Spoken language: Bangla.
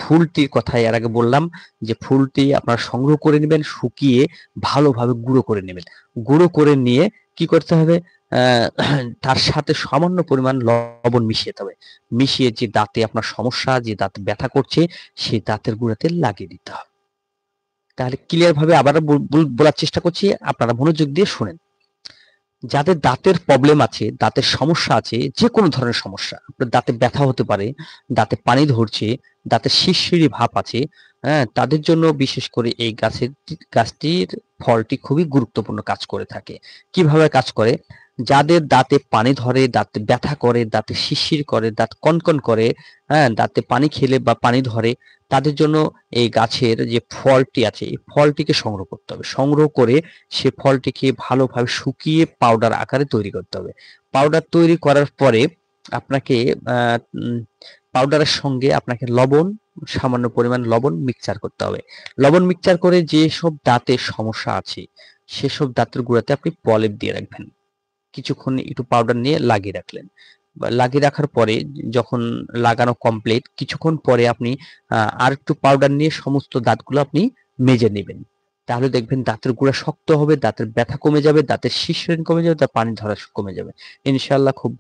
ফুলটির কথা এর আগে বললাম যে ফুলটি আপনারা সংগ্রহ করে নেবেন, শুকিয়ে ভালোভাবে গুঁড়ো করে নেবেন। গুঁড়ো করে নিয়ে কি করতে হবে, তার সাথে সামান্য পরিমাণ লবণ মিশিয়ে দিতে হবে। মিশিয়ে যে দাঁতে আপনার সমস্যা, যে দাঁত ব্যথা করছে, সেই দাঁতের গোড়াতে লাগিয়ে দিতে হবে। তাহলে ক্লিয়ার ভাবে আবারও বলার চেষ্টা করছি, আপনারা মনোযোগ দিয়ে শোনেন। যাদের দাঁতের প্রবলেম আছে, দাঁতের সমস্যা আছে, যে কোনো ধরনের সমস্যা, আপনার দাঁতে ব্যথা হতে পারে, দাঁতে পানি ধরছে, দাঁতে শিরশিরি ভাব আছে, হ্যাঁ, তাদের জন্য বিশেষ করে এই গাছটির ফলটি খুবই গুরুত্বপূর্ণ কাজ করে থাকে। কিভাবে কাজ করে? যাদের দাঁতে পানি ধরে, দাঁতে ব্যথা করে, দাঁতে শিরশির করে, দাঁত কনকন করে, হ্যাঁ, দাঁতে পানি খেলে বা পানি ধরে, তাদের জন্য এই গাছের যে ফলটি আছে, এই ফলটিকে সংগ্রহ করতে হবে। সংগ্রহ করে সে ফলটিকে ভালোভাবে শুকিয়ে পাউডার আকারে তৈরি করতে হবে। পাউডার তৈরি করার পরে আপনাকে পাউডারের সঙ্গে আপনাকে লবণ, সামান্য পরিমাণ লবণ মিক্সচার করতে হবে। লবণ মিক্সচার করে যেসব দাঁতের সমস্যা আছে, সেসব দাঁতের গোড়াতে আপনি প্রলেপ দিয়ে রাখবেন। কিছুক্ষণ একটু পাউডার নিয়ে লাগিয়ে রাখলেন। বা লাগিয়ে রাখার পরে যখন লাগানো কমপ্লিট, কিছুক্ষণ পরে আপনি আরেকটু পাউডার নিয়ে সমস্ত দাঁতগুলো আপনি মেজে নেবেন। তাহলে দেখবেন দাঁতের গোড়া শক্ত হবে, দাঁতের ব্যথা কমে যাবে, দাঁতের শিরশিরানি কমে যাবে, দাঁতে পানি ধরা কমে যাবে। ইনশাআল্লাহ খুব